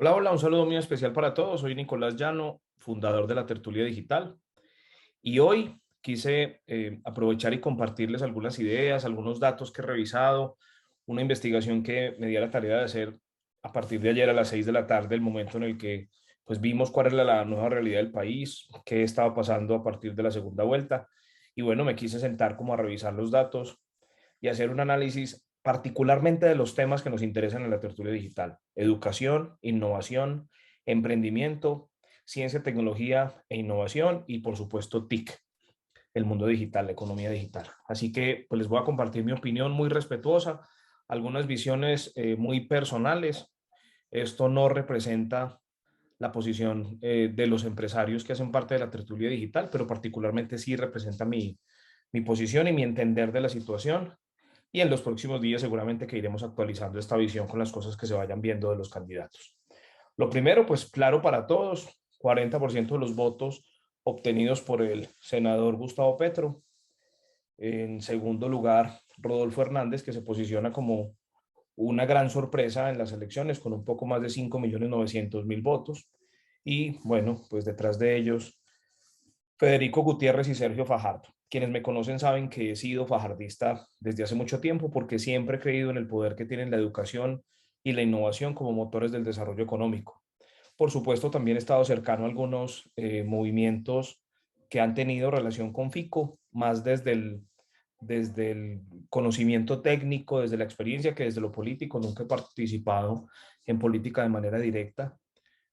Hola, hola, un saludo muy especial para todos. Soy Nicolás Llano, fundador de la Tertulia Digital, y hoy quise aprovechar y compartirles algunas ideas, algunos datos que he revisado, una investigación que me di a la tarea de hacer a partir de ayer a las 6 de la tarde, el momento en el que pues vimos cuál era la nueva realidad del país, qué estaba pasando a partir de la segunda vuelta, y bueno, me quise sentar como a revisar los datos y hacer un análisis particularmente de los temas que nos interesan en la tertulia digital: educación, innovación, emprendimiento, ciencia, tecnología e innovación y por supuesto TIC, el mundo digital, la economía digital. Así que pues les voy a compartir mi opinión muy respetuosa, algunas visiones muy personales. Esto no representa la posición de los empresarios que hacen parte de la tertulia digital, pero particularmente sí representa mi posición y mi entender de la situación, y en los próximos días seguramente que iremos actualizando esta visión con las cosas que se vayan viendo de los candidatos. Lo primero, pues claro para todos: 40% de los votos obtenidos por el senador Gustavo Petro. En segundo lugar, Rodolfo Hernández, que se posiciona como una gran sorpresa en las elecciones con un poco más de 5.900.000 votos. Y bueno, pues detrás de ellos, Federico Gutiérrez y Sergio Fajardo. Quienes me conocen saben que he sido fajardista desde hace mucho tiempo porque siempre he creído en el poder que tienen la educación y la innovación como motores del desarrollo económico. Por supuesto, también he estado cercano a algunos movimientos que han tenido relación con FICO, más desde el conocimiento técnico, desde la experiencia, que desde lo político. Nunca he participado en política de manera directa,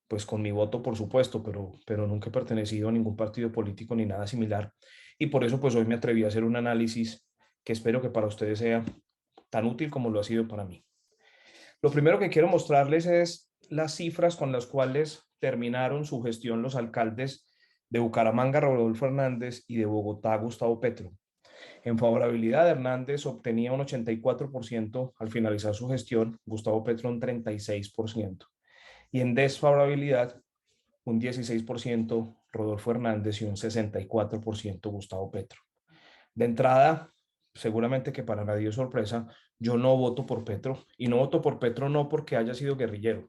pues con mi voto, por supuesto, pero nunca he pertenecido a ningún partido político ni nada similar. Y por eso, pues hoy me atreví a hacer un análisis que espero que para ustedes sea tan útil como lo ha sido para mí. Lo primero que quiero mostrarles es las cifras con las cuales terminaron su gestión los alcaldes de Bucaramanga, Rodolfo Hernández, y de Bogotá, Gustavo Petro. En favorabilidad, Hernández obtenía un 84% al finalizar su gestión, Gustavo Petro un 36%. Y en desfavorabilidad, un 16% Rodolfo Hernández y un 64% Gustavo Petro. De entrada, seguramente que para nadie es sorpresa, yo no voto por Petro, y no voto por Petro no porque haya sido guerrillero,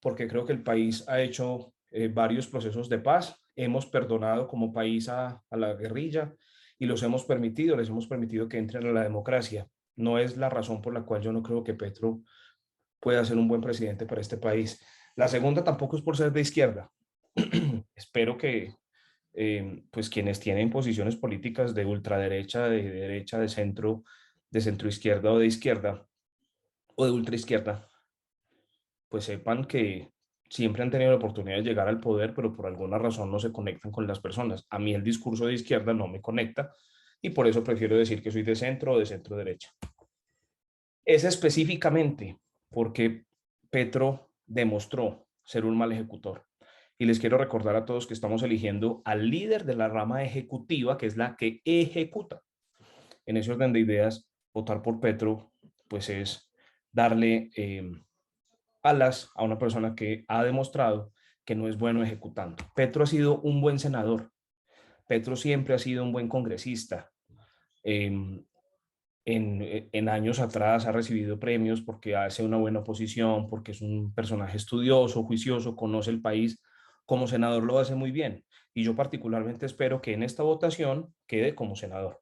porque creo que el país ha hecho varios procesos de paz, hemos perdonado como país a la guerrilla y los hemos permitido, les hemos permitido que entren a la democracia. No es la razón por la cual yo no creo que Petro pueda ser un buen presidente para este país. La segunda tampoco es por ser de izquierda. Espero que pues quienes tienen posiciones políticas de ultraderecha, de derecha, de centro izquierda o de izquierda o de ultraizquierda, pues sepan que siempre han tenido la oportunidad de llegar al poder, pero por alguna razón no se conectan con las personas. A mí el discurso de izquierda no me conecta y por eso prefiero decir que soy de centro o de centro derecha. Es específicamente porque Petro demostró ser un mal ejecutor. Y les quiero recordar a todos que estamos eligiendo al líder de la rama ejecutiva, que es la que ejecuta. En ese orden de ideas, votar por Petro, pues es darle alas a una persona que ha demostrado que no es bueno ejecutando. Petro ha sido un buen senador. Petro siempre ha sido un buen congresista. Eh, en años atrás ha recibido premios porque hace una buena oposición, porque es un personaje estudioso, juicioso, conoce el país. Como senador lo hace muy bien. Y yo particularmente espero que en esta votación quede como senador,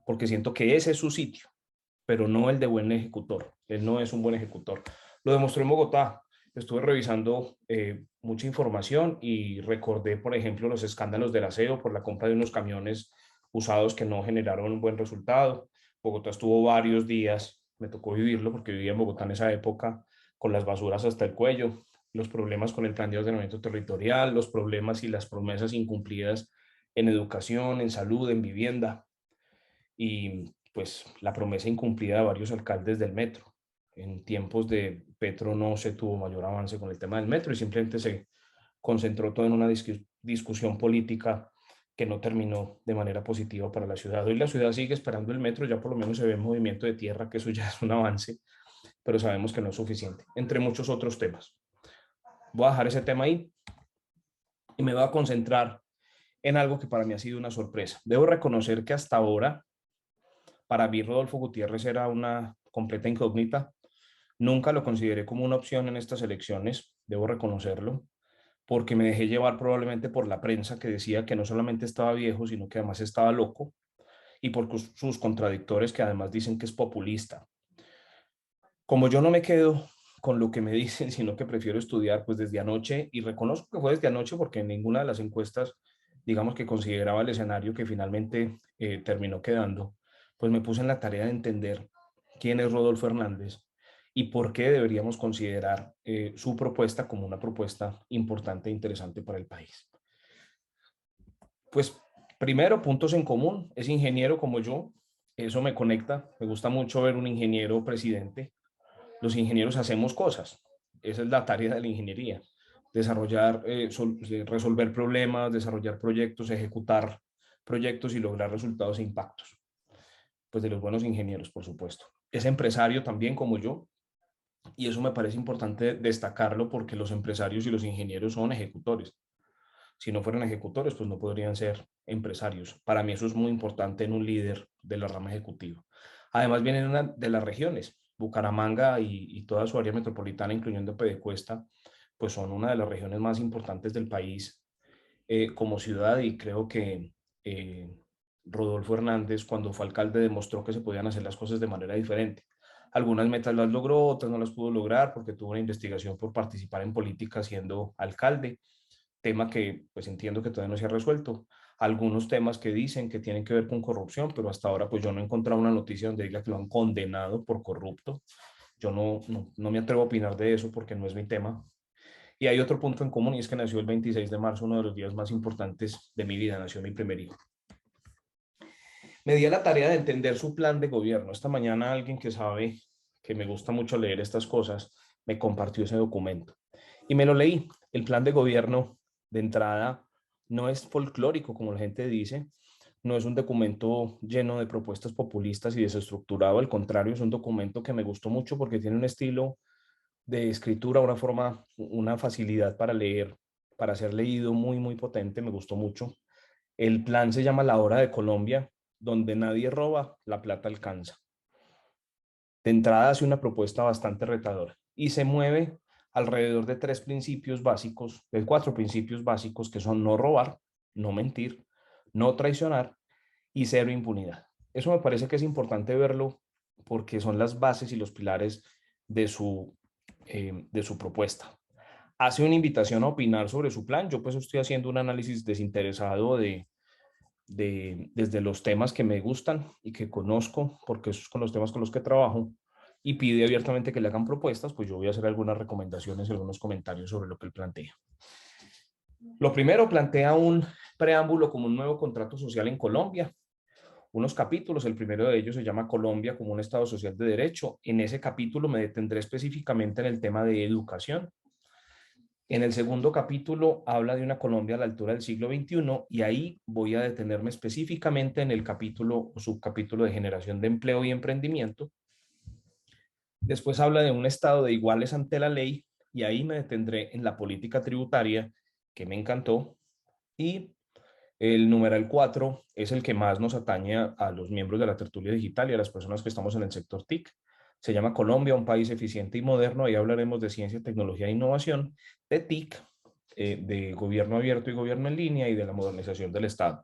porque siento que ese es su sitio, pero no el de buen ejecutor. Él no es un buen ejecutor. Lo demostró en Bogotá. Estuve revisando mucha información y recordé, por ejemplo, los escándalos del aseo por la compra de unos camiones usados que no generaron un buen resultado. Bogotá estuvo varios días, me tocó vivirlo porque vivía en Bogotá en esa época, con las basuras hasta el cuello, los problemas con el plan de ordenamiento territorial, los problemas y las promesas incumplidas en educación, en salud, en vivienda, y pues la promesa incumplida de varios alcaldes del metro. En tiempos de Petro no se tuvo mayor avance con el tema del metro y simplemente se concentró todo en una discusión política que no terminó de manera positiva para la ciudad. Hoy la ciudad sigue esperando el metro, ya por lo menos se ve movimiento de tierra, que eso ya es un avance, pero sabemos que no es suficiente, entre muchos otros temas. Voy a dejar ese tema ahí y me voy a concentrar en algo que para mí ha sido una sorpresa. Debo reconocer que hasta ahora, para mí, Rodolfo Gutiérrez era una completa incógnita. Nunca lo consideré como una opción en estas elecciones. debo reconocerlo, porque me dejé llevar probablemente por la prensa que decía que no solamente estaba viejo, sino que además estaba loco, y por sus contradictores que además dicen que es populista. Como yo no me quedo con lo que me dicen, sino que prefiero estudiar, pues desde anoche, y reconozco que fue desde anoche porque en ninguna de las encuestas, digamos que consideraba el escenario que finalmente terminó quedando, pues me puse en la tarea de entender quién es Rodolfo Hernández y por qué deberíamos considerar su propuesta como una propuesta importante e interesante para el país. Pues primero, puntos en común, es ingeniero como yo, eso me conecta, me gusta mucho ver un ingeniero presidente. Los ingenieros hacemos cosas, esa es la tarea de la ingeniería, desarrollar, resolver problemas, desarrollar proyectos, ejecutar proyectos y lograr resultados e impactos, pues de los buenos ingenieros, por supuesto. Es empresario también como yo, y eso me parece importante destacarlo porque los empresarios y los ingenieros son ejecutores. Si no fueran ejecutores, pues no podrían ser empresarios. Para mí eso es muy importante en un líder de la rama ejecutiva. Además viene una de las regiones, Bucaramanga y toda su área metropolitana, incluyendo Pedecuesta, pues son una de las regiones más importantes del país como ciudad, y creo que eh, Rodolfo Hernández, cuando fue alcalde, demostró que se podían hacer las cosas de manera diferente. Algunas metas las logró, otras no las pudo lograr porque tuvo una investigación por participar en política siendo alcalde, tema que pues entiendo que todavía no se ha resuelto. Algunos temas que dicen que tienen que ver con corrupción, pero hasta ahora pues yo no he encontrado una noticia donde diga que lo han condenado por corrupto. Yo no me atrevo a opinar de eso porque no es mi tema. Y hay otro punto en común, y es que nació el 26 de marzo, uno de los días más importantes de mi vida, nació mi primer hijo. Me di a la tarea de entender su plan de gobierno. Esta mañana alguien que sabe que me gusta mucho leer estas cosas me compartió ese documento y me lo leí. El plan de gobierno de entrada no es folclórico, como la gente dice, no es un documento lleno de propuestas populistas y desestructurado, al contrario, es un documento que me gustó mucho porque tiene un estilo de escritura, una forma, una facilidad para leer, para ser leído muy, muy potente, me gustó mucho. El plan se llama La Hora de Colombia, donde nadie roba, la plata alcanza. De entrada hace una propuesta bastante retadora y se mueve alrededor de tres principios básicos, de cuatro principios básicos que son no robar, no mentir, no traicionar y cero impunidad. Eso me parece que es importante verlo porque son las bases y los pilares de su propuesta. Hace una invitación a opinar sobre su plan. Yo pues estoy haciendo un análisis desinteresado desde los temas que me gustan y que conozco, porque esos son los temas con los que trabajo, y pide abiertamente que le hagan propuestas, pues yo voy a hacer algunas recomendaciones y algunos comentarios sobre lo que él plantea. Lo primero, plantea un preámbulo como un nuevo contrato social en Colombia, unos capítulos. El primero de ellos se llama Colombia como un Estado social de derecho. En ese capítulo me detendré específicamente en el tema de educación. En el segundo capítulo habla de una Colombia a la altura del siglo XXI, y ahí voy a detenerme específicamente en el capítulo o subcapítulo de generación de empleo y emprendimiento. Después habla de un estado de iguales ante la ley, y ahí me detendré en la política tributaria, que me encantó. Y el numeral 4 es el que más nos atañe a los miembros de la tertulia digital y a las personas que estamos en el sector TIC. Se llama Colombia, un país eficiente y moderno. Ahí hablaremos de ciencia, tecnología e innovación, de TIC, de gobierno abierto y gobierno en línea, y de la modernización del Estado.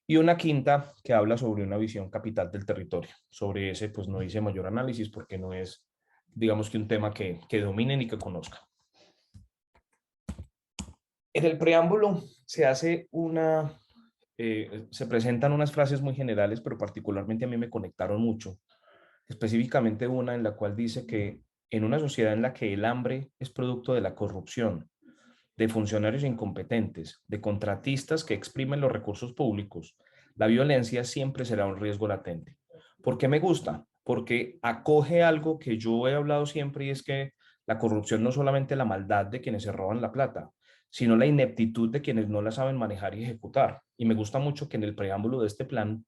Y una quinta que habla sobre una visión capital del territorio. Sobre ese, pues no hice mayor análisis porque no es, digamos que un tema que domine ni que conozca. En el preámbulo se hace se presentan unas frases muy generales, pero particularmente a mí me conectaron mucho. Específicamente una en la cual dice que en una sociedad en la que el hambre es producto de la corrupción, de funcionarios incompetentes, de contratistas que exprimen los recursos públicos, la violencia siempre será un riesgo latente. ¿Por qué me gusta? Porque acoge algo que yo he hablado siempre, y es que la corrupción no es solamente la maldad de quienes se roban la plata, sino la ineptitud de quienes no la saben manejar y ejecutar. Y me gusta mucho que en el preámbulo de este plan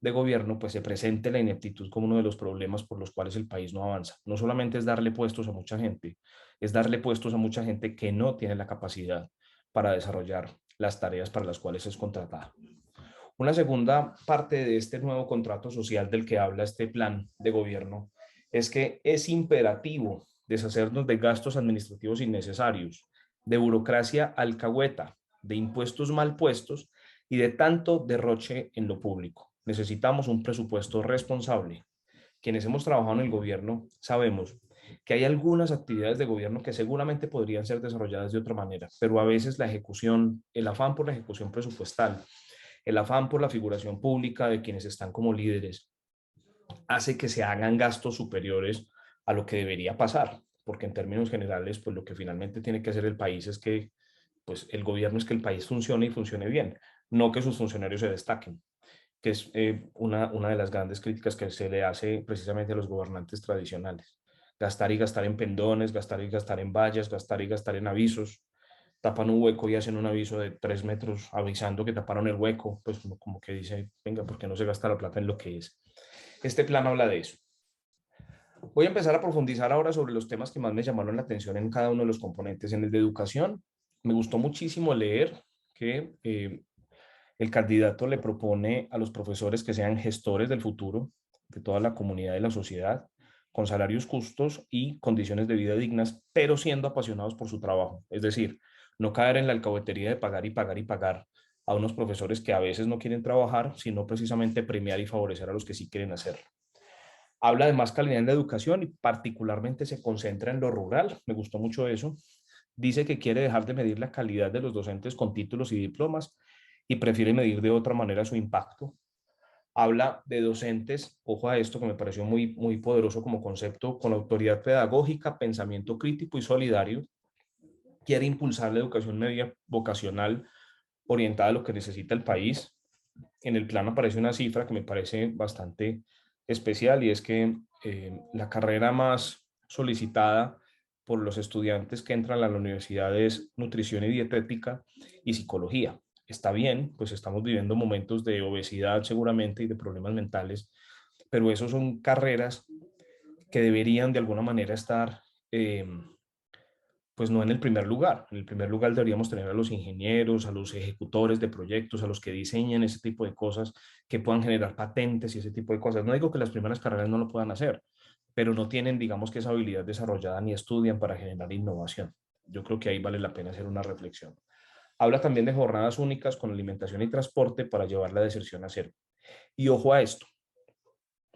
de gobierno pues se presente la ineptitud como uno de los problemas por los cuales el país no avanza. No solamente es darle puestos a mucha gente, es darle puestos a mucha gente que no tiene la capacidad para desarrollar las tareas para las cuales es contratada. Una segunda parte de este nuevo contrato social del que habla este plan de gobierno es que es imperativo deshacernos de gastos administrativos innecesarios, de burocracia alcahueta, de impuestos mal puestos y de tanto derroche en lo público. Necesitamos un presupuesto responsable. Quienes hemos trabajado en el gobierno sabemos que hay algunas actividades de gobierno que seguramente podrían ser desarrolladas de otra manera, pero a veces la ejecución, el afán por la ejecución presupuestal, el afán por la figuración pública de quienes están como líderes, hace que se hagan gastos superiores a lo que debería pasar, porque en términos generales, pues lo que finalmente tiene que hacer el país es que, pues el gobierno es que el país funcione y funcione bien, no que sus funcionarios se destaquen, que es una de las grandes críticas que se le hace precisamente a los gobernantes tradicionales. Gastar y gastar en pendones, gastar y gastar en vallas, gastar y gastar en avisos, tapan un hueco y hacen un aviso de 3 metros avisando que taparon el hueco, pues como que dice, venga, ¿por qué no se gasta la plata en lo que es? Este plan habla de eso. Voy a empezar a profundizar ahora sobre los temas que más me llamaron la atención en cada uno de los componentes. En el de educación, me gustó muchísimo leer que el candidato le propone a los profesores que sean gestores del futuro de toda la comunidad y la sociedad, con salarios justos y condiciones de vida dignas, pero siendo apasionados por su trabajo. Es decir, no caer en la alcahuetería de pagar y pagar y pagar a unos profesores que a veces no quieren trabajar, sino precisamente premiar y favorecer a los que sí quieren hacerlo. Habla de más calidad en la educación y particularmente se concentra en lo rural. Me gustó mucho eso. Dice que quiere dejar de medir la calidad de los docentes con títulos y diplomas y prefiere medir de otra manera su impacto. Habla de docentes, ojo a esto que me pareció muy poderoso como concepto, con autoridad pedagógica, pensamiento crítico y solidario. Quiere impulsar la educación media vocacional orientada a lo que necesita el país. En el plan aparece una cifra que me parece bastante especial y es que la carrera más solicitada por los estudiantes que entran a la universidad es nutrición y dietética y psicología. Está bien, pues estamos viviendo momentos de obesidad seguramente y de problemas mentales, pero esos son carreras que deberían de alguna manera estar pues no en el primer lugar. En el primer lugar deberíamos tener a los ingenieros, a los ejecutores de proyectos, a los que diseñan ese tipo de cosas, que puedan generar patentes y ese tipo de cosas. No digo que las primeras carreras no lo puedan hacer, pero no tienen, digamos que esa habilidad desarrollada ni estudian para generar innovación. Yo creo que ahí vale la pena hacer una reflexión. Habla también de jornadas únicas con alimentación y transporte para llevar la deserción a cero. Y ojo a esto,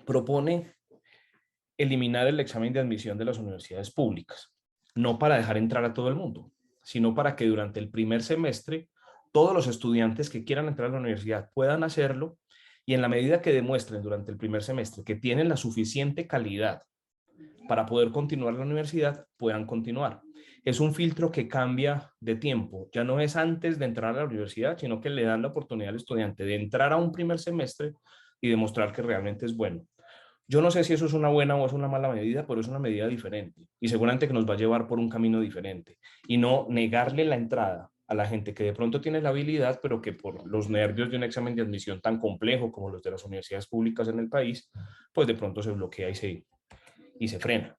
propone eliminar el examen de admisión de las universidades públicas, no para dejar entrar a todo el mundo, sino para que durante el primer semestre todos los estudiantes que quieran entrar a la universidad puedan hacerlo y en la medida que demuestren durante el primer semestre que tienen la suficiente calidad para poder continuar la universidad, puedan continuar. Es un filtro que cambia de tiempo, ya no es antes de entrar a la universidad, sino que le dan la oportunidad al estudiante de entrar a un primer semestre y demostrar que realmente es bueno. Yo no sé si eso es una buena o es una mala medida, pero es una medida diferente y seguramente que nos va a llevar por un camino diferente y no negarle la entrada a la gente que de pronto tiene la habilidad, pero que por los nervios de un examen de admisión tan complejo como los de las universidades públicas en el país, pues de pronto se bloquea y se frena.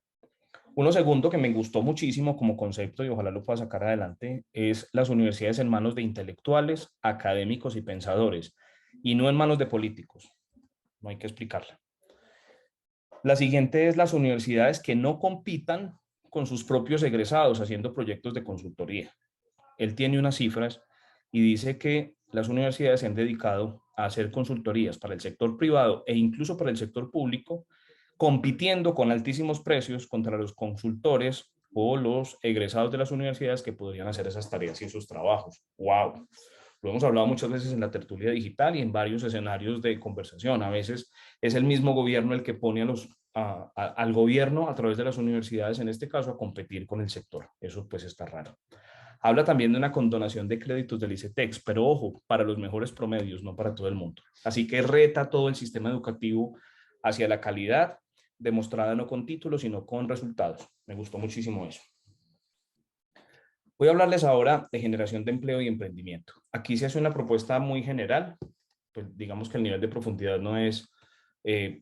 Uno segundo que me gustó muchísimo como concepto y ojalá lo pueda sacar adelante es las universidades en manos de intelectuales, académicos y pensadores y no en manos de políticos. No hay que explicarla. La siguiente es las universidades que no compitan con sus propios egresados haciendo proyectos de consultoría. Él tiene unas cifras y dice que las universidades se han dedicado a hacer consultorías para el sector privado e incluso para el sector público, compitiendo con altísimos precios contra los consultores o los egresados de las universidades que podrían hacer esas tareas y esos trabajos. ¡Wow! Lo hemos hablado muchas veces en la tertulia digital y en varios escenarios de conversación. A veces es el mismo gobierno el que pone al gobierno a través de las universidades, en este caso, a competir con el sector. Eso pues está raro. Habla también de una condonación de créditos del ICETEX, pero ojo, para los mejores promedios, no para todo el mundo. Así que reta todo el sistema educativo hacia la calidad, demostrada no con títulos, sino con resultados. Me gustó muchísimo eso. Voy a hablarles ahora de generación de empleo y emprendimiento. Aquí se hace una propuesta muy general, pues digamos que el nivel de profundidad no es,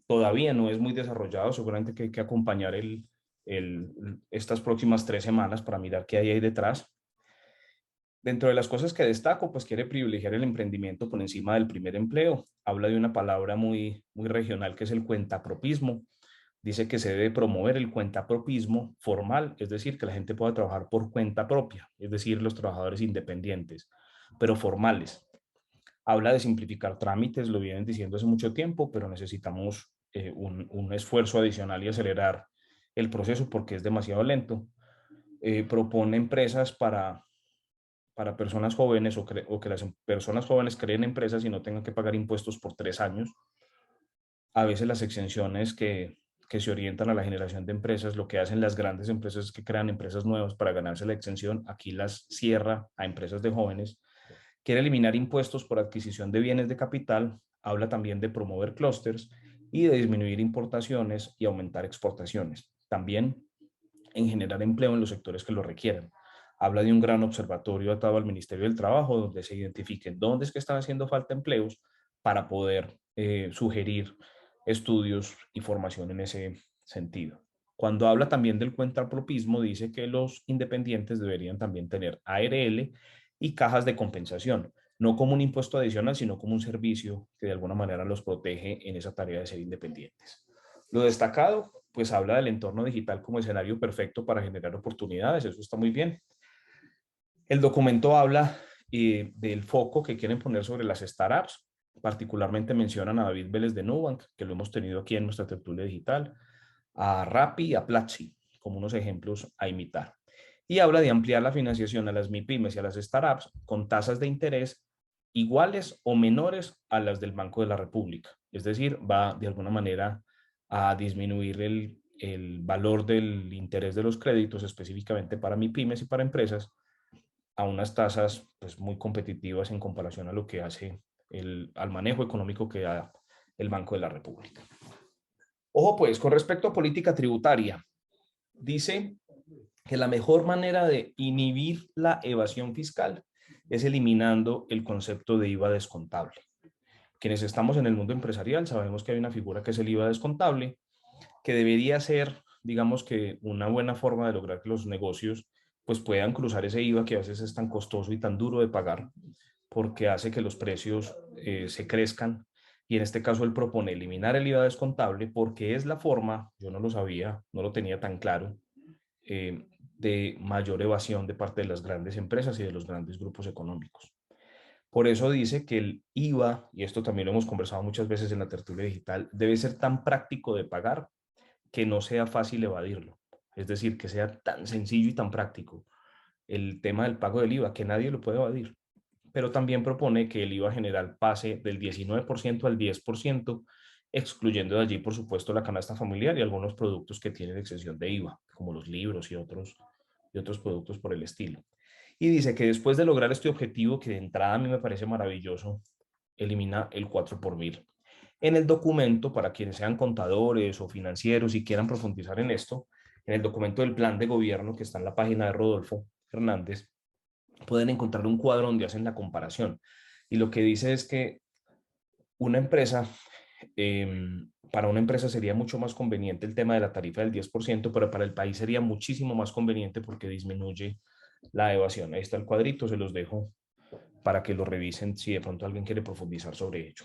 todavía no es muy desarrollado, seguramente que hay que acompañar estas próximas 3 semanas para mirar qué hay ahí detrás. Dentro de las cosas que destaco, pues quiere privilegiar el emprendimiento por encima del primer empleo. Habla de una palabra muy regional que es el cuentapropismo. Dice que se debe promover el cuentapropismo formal, es decir, que la gente pueda trabajar por cuenta propia, es decir, los trabajadores independientes, pero formales. Habla de simplificar trámites, lo vienen diciendo hace mucho tiempo, pero necesitamos un esfuerzo adicional y acelerar el proceso porque es demasiado lento. Propone empresas para personas jóvenes o que las personas jóvenes creen empresas y no tengan que pagar impuestos por 3 años. A veces las exenciones que se orientan a la generación de empresas, lo que hacen las grandes empresas es que crean empresas nuevas para ganarse la exención, aquí las cierra a empresas de jóvenes. Quiere eliminar impuestos por adquisición de bienes de capital, habla también de promover clústeres y de disminuir importaciones y aumentar exportaciones. También en generar empleo en los sectores que lo requieran. Habla de un gran observatorio atado al Ministerio del Trabajo donde se identifiquen dónde es que están haciendo falta empleos para poder sugerir estudios y formación en ese sentido. Cuando habla también del cuentapropismo, dice que los independientes deberían también tener ARL y cajas de compensación, no como un impuesto adicional, sino como un servicio que de alguna manera los protege en esa tarea de ser independientes. Lo destacado, pues habla del entorno digital como escenario perfecto para generar oportunidades, eso está muy bien. El documento habla del foco que quieren poner sobre las startups, particularmente mencionan a David Vélez de Nubank, que lo hemos tenido aquí en nuestra tertulia digital, a Rappi y a Platzi, como unos ejemplos a imitar. Y habla de ampliar la financiación a las MIPYMES y a las startups con tasas de interés iguales o menores a las del Banco de la República. Es decir, va de alguna manera a disminuir el valor del interés de los créditos específicamente para MIPYMES y para empresas a unas tasas pues, muy competitivas en comparación a lo que hace al manejo económico que da el Banco de la República. Ojo pues, con respecto a política tributaria, dice que la mejor manera de inhibir la evasión fiscal es eliminando el concepto de IVA descontable. Quienes estamos en el mundo empresarial sabemos que hay una figura que es el IVA descontable, que debería ser, digamos que una buena forma de lograr que los negocios pues puedan cruzar ese IVA que a veces es tan costoso y tan duro de pagar, porque hace que los precios se crezcan. Y en este caso él propone eliminar el IVA descontable porque es la forma, yo no lo sabía, no lo tenía tan claro, de mayor evasión de parte de las grandes empresas y de los grandes grupos económicos. Por eso dice que el IVA, y esto también lo hemos conversado muchas veces en la tertulia digital, debe ser tan práctico de pagar que no sea fácil evadirlo. Es decir, que sea tan sencillo y tan práctico el tema del pago del IVA, que nadie lo puede evadir. Pero también propone que el IVA general pase del 19% al 10%, excluyendo de allí, por supuesto, la canasta familiar y algunos productos que tienen exención de IVA, como los libros y otros productos por el estilo. Y dice que después de lograr este objetivo, que de entrada a mí me parece maravilloso, elimina el 4 por mil. En el documento, para quienes sean contadores o financieros y quieran profundizar en esto, en el documento del plan de gobierno que está en la página de Rodolfo Hernández, pueden encontrar un cuadro donde hacen la comparación. Y lo que dice es que una empresa, para una empresa sería mucho más conveniente el tema de la tarifa del 10%, pero para el país sería muchísimo más conveniente porque disminuye la evasión. Ahí está el cuadrito, se los dejo para que lo revisen si de pronto alguien quiere profundizar sobre ello.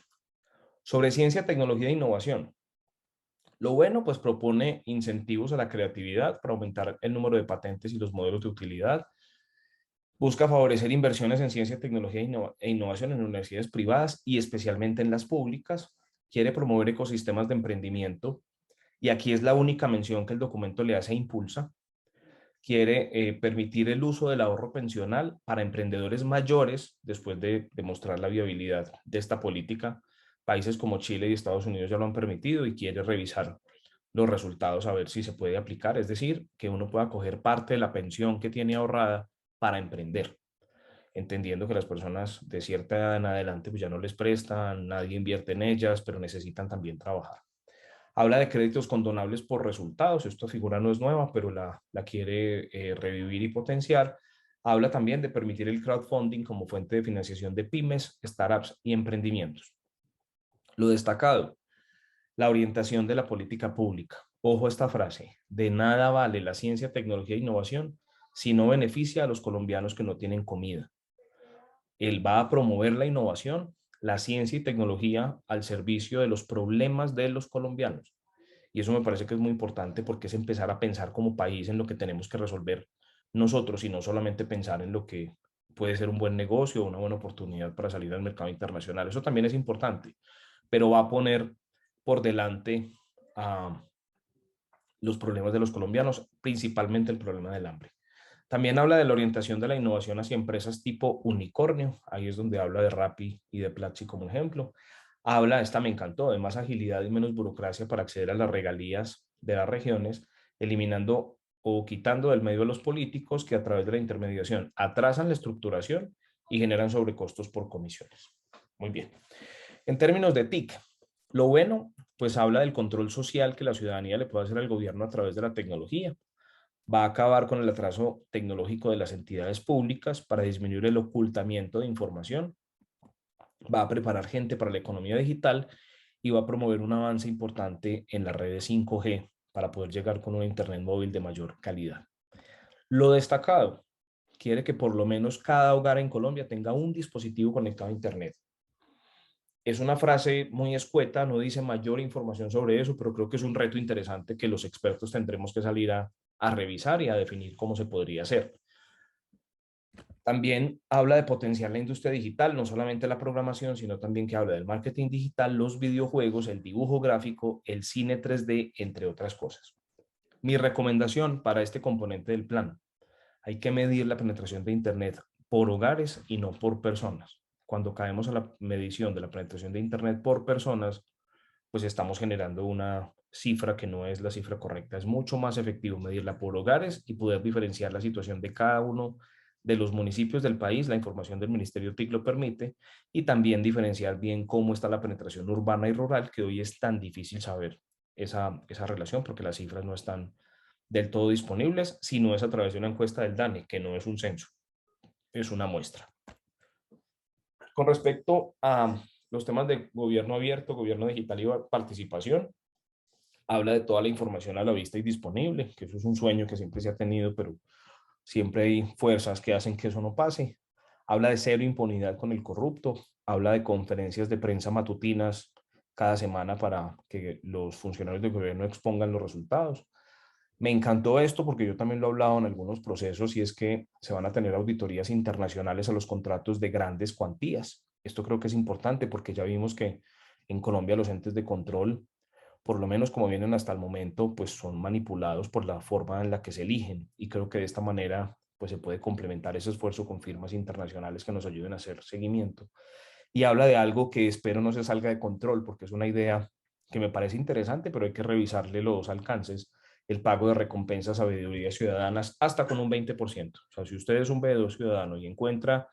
Sobre ciencia, tecnología e innovación. Lo bueno, pues propone incentivos a la creatividad para aumentar el número de patentes y los modelos de utilidad. Busca favorecer inversiones en ciencia, tecnología e innovación en universidades privadas y especialmente en las públicas. Quiere promover ecosistemas de emprendimiento y aquí es la única mención que el documento le hace a Impulsa. Quiere permitir el uso del ahorro pensional para emprendedores mayores después de demostrar la viabilidad de esta política. Países como Chile y Estados Unidos ya lo han permitido y quiere revisar los resultados a ver si se puede aplicar, es decir, que uno pueda coger parte de la pensión que tiene ahorrada para emprender, entendiendo que las personas de cierta edad en adelante pues ya no les prestan, nadie invierte en ellas, pero necesitan también trabajar. Habla de créditos condonables por resultados, esta figura no es nueva, pero la quiere revivir y potenciar. Habla también de permitir el crowdfunding como fuente de financiación de pymes, startups y emprendimientos. Lo destacado, la orientación de la política pública. Ojo a esta frase, de nada vale la ciencia, tecnología e innovación si no beneficia a los colombianos que no tienen comida. Él va a promover la innovación, la ciencia y tecnología al servicio de los problemas de los colombianos. Y eso me parece que es muy importante porque es empezar a pensar como país en lo que tenemos que resolver nosotros y no solamente pensar en lo que puede ser un buen negocio o una buena oportunidad para salir al mercado internacional. Eso también es importante, pero va a poner por delante a los problemas de los colombianos, principalmente el problema del hambre. También habla de la orientación de la innovación hacia empresas tipo unicornio. Ahí es donde habla de Rappi y de Platzi como ejemplo. Habla, esta me encantó, de más agilidad y menos burocracia para acceder a las regalías de las regiones, eliminando o quitando del medio a los políticos que a través de la intermediación atrasan la estructuración y generan sobrecostos por comisiones. Muy bien. En términos de TIC, lo bueno, pues habla del control social que la ciudadanía le puede hacer al gobierno a través de la tecnología. Va a acabar con el atraso tecnológico de las entidades públicas para disminuir el ocultamiento de información, va a preparar gente para la economía digital y va a promover un avance importante en las redes 5G para poder llegar con un Internet móvil de mayor calidad. Lo destacado, quiere que por lo menos cada hogar en Colombia tenga un dispositivo conectado a Internet. Es una frase muy escueta, no dice mayor información sobre eso, pero creo que es un reto interesante que los expertos tendremos que salir a revisar y a definir cómo se podría hacer. También habla de potenciar la industria digital, no solamente la programación, sino también que habla del marketing digital, los videojuegos, el dibujo gráfico, el cine 3D, entre otras cosas. Mi recomendación para este componente del plan: hay que medir la penetración de Internet por hogares y no por personas. Cuando caemos a la medición de la penetración de Internet por personas, pues estamos generando una cifra que no es la cifra correcta. Es mucho más efectivo medirla por hogares y poder diferenciar la situación de cada uno de los municipios del país. La información del Ministerio TIC lo permite, y también diferenciar bien cómo está la penetración urbana y rural, que hoy es tan difícil saber esa relación porque las cifras no están del todo disponibles, sino es a través de una encuesta del DANE, que no es un censo, es una muestra. Con respecto a los temas de gobierno abierto, gobierno digital y participación, habla de toda la información a la vista y disponible, que eso es un sueño que siempre se ha tenido, pero siempre hay fuerzas que hacen que eso no pase. Habla de cero impunidad con el corrupto, habla de conferencias de prensa matutinas cada semana para que los funcionarios del gobierno expongan los resultados. Me encantó esto porque yo también lo he hablado en algunos procesos, y es que se van a tener auditorías internacionales a los contratos de grandes cuantías. Esto creo que es importante porque ya vimos que en Colombia los entes de control, por lo menos como vienen hasta el momento, pues son manipulados por la forma en la que se eligen, y creo que de esta manera pues se puede complementar ese esfuerzo con firmas internacionales que nos ayuden a hacer seguimiento. Y habla de algo que espero no se salga de control, porque es una idea que me parece interesante, pero hay que revisarle los alcances: el pago de recompensas a veedurías ciudadanas hasta con un 20%. O sea, si usted es un veedor ciudadano y encuentra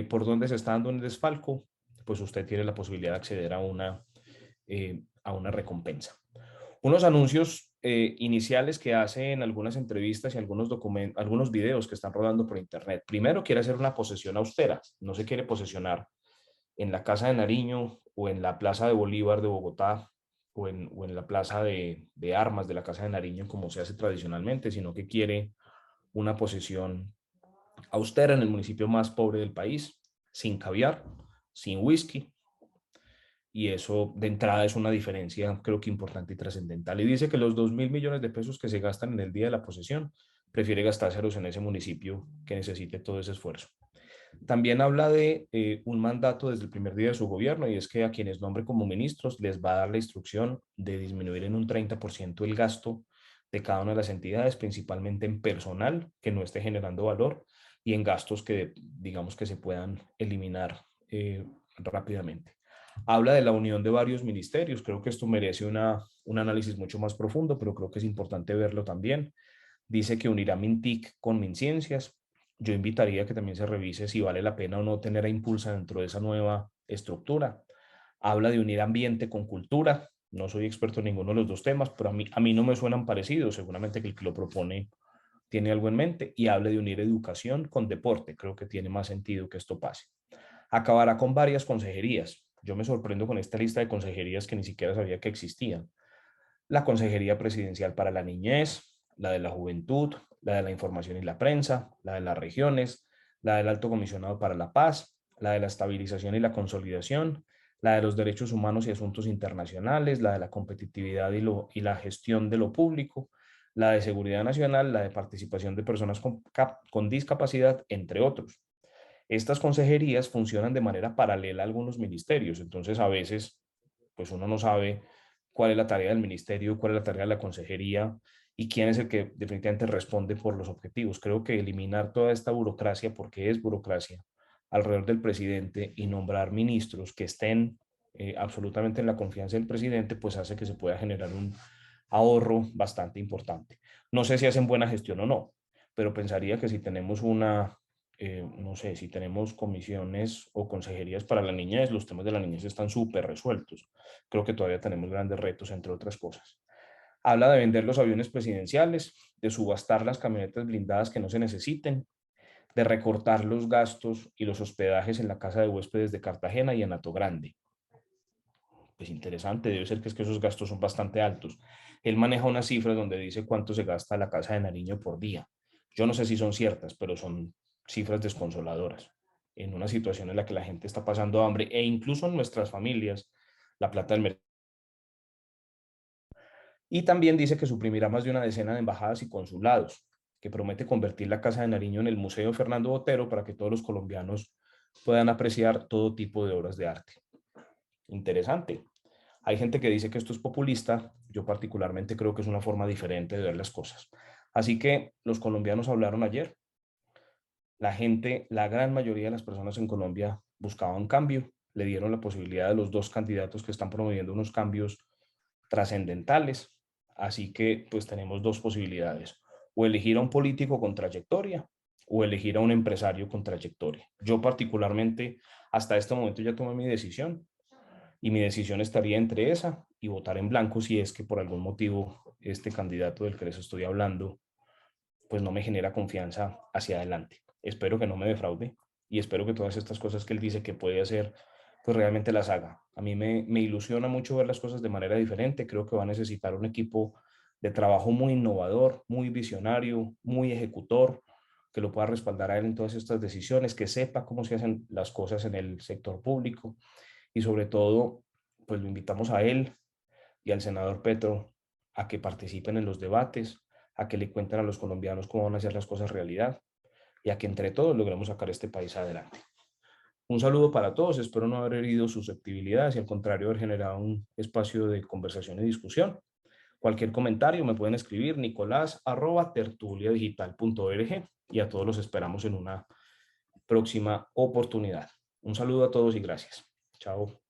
por dónde se está dando un desfalco, pues usted tiene la posibilidad de acceder a una recompensa. Unos anuncios iniciales que hace en algunas entrevistas y algunos videos que están rodando por internet. Primero, quiere hacer una posesión austera, no se quiere posesionar en la Casa de Nariño o en la Plaza de Bolívar de Bogotá o en la Plaza de Armas de la Casa de Nariño como se hace tradicionalmente, sino que quiere una posesión austera en el municipio más pobre del país, sin caviar, sin whisky, y eso de entrada es una diferencia creo que importante y trascendental. Y dice que los 2.000 millones de pesos que se gastan en el día de la posesión, prefiere gastárselos en ese municipio que necesite todo ese esfuerzo. También habla de un mandato desde el primer día de su gobierno, y es que a quienes nombre como ministros les va a dar la instrucción de disminuir en un 30% el gasto de cada una de las entidades, principalmente en personal que no esté generando valor y en gastos que digamos que se puedan eliminar rápidamente. Habla de la unión de varios ministerios. Creo que esto merece un análisis mucho más profundo, pero creo que es importante verlo también. Dice que unirá Mintic con Minciencias. Yo invitaría a que también se revise si vale la pena o no tener a Impulsa dentro de esa nueva estructura. Habla de unir ambiente con cultura. No soy experto en ninguno de los dos temas, pero a mí no me suenan parecidos. Seguramente que el que lo propone tiene algo en mente. Y habla de unir educación con deporte. Creo que tiene más sentido que esto pase. Acabará con varias consejerías. Yo me sorprendo con esta lista de consejerías que ni siquiera sabía que existían: la Consejería Presidencial para la Niñez, la de la Juventud, la de la Información y la Prensa, la de las Regiones, la del Alto Comisionado para la Paz, la de la Estabilización y la Consolidación, la de los derechos humanos y asuntos internacionales, la de la competitividad y la gestión de lo público, la de seguridad nacional, la de participación de personas con discapacidad, entre otros. Estas consejerías funcionan de manera paralela a algunos ministerios, entonces a veces pues uno no sabe cuál es la tarea del ministerio, cuál es la tarea de la consejería y quién es el que definitivamente responde por los objetivos. Creo que eliminar toda esta burocracia, porque es burocracia, alrededor del presidente y nombrar ministros que estén absolutamente en la confianza del presidente, pues hace que se pueda generar un ahorro bastante importante. No sé si hacen buena gestión o no, pero pensaría que si tenemos no sé, si tenemos comisiones o consejerías para la niñez, los temas de la niñez están súper resueltos. Creo que todavía tenemos grandes retos, entre otras cosas. Habla de vender los aviones presidenciales, de subastar las camionetas blindadas que no se necesiten, de recortar los gastos y los hospedajes en la casa de huéspedes de Cartagena y en Grande. Pues interesante, debe ser que es que esos gastos son bastante altos. Él maneja unas cifras donde dice cuánto se gasta la casa de Nariño por día. Yo no sé si son ciertas, pero son cifras desconsoladoras. En una situación en la que la gente está pasando hambre e incluso en nuestras familias, la plata del mercado. Y también dice que suprimirá más de una decena de embajadas y consulados, que promete convertir la Casa de Nariño en el Museo Fernando Botero para que todos los colombianos puedan apreciar todo tipo de obras de arte. Interesante. Hay gente que dice que esto es populista, yo particularmente creo que es una forma diferente de ver las cosas. Así que los colombianos hablaron ayer, la gente, la gran mayoría de las personas en Colombia buscaban cambio, le dieron la posibilidad a los dos candidatos que están promoviendo unos cambios trascendentales, así que pues tenemos dos posibilidades, o elegir a un político con trayectoria o elegir a un empresario con trayectoria. Yo particularmente hasta este momento ya tomé mi decisión y mi decisión estaría entre esa y votar en blanco si es que por algún motivo este candidato del que les estoy hablando pues no me genera confianza hacia adelante. Espero que no me defraude y espero que todas estas cosas que él dice que puede hacer, pues realmente las haga. A mí me ilusiona mucho ver las cosas de manera diferente. Creo que va a necesitar un equipo de trabajo muy innovador, muy visionario, muy ejecutor, que lo pueda respaldar a él en todas estas decisiones, que sepa cómo se hacen las cosas en el sector público y sobre todo, pues lo invitamos a él y al senador Petro a que participen en los debates, a que le cuenten a los colombianos cómo van a hacer las cosas realidad y a que entre todos logremos sacar este país adelante. Un saludo para todos, espero no haber herido susceptibilidades y al contrario haber generado un espacio de conversación y discusión. Cualquier comentario me pueden escribir nicolás@tertuliadigital.org y a todos los esperamos en una próxima oportunidad. Un saludo a todos y gracias. Chao.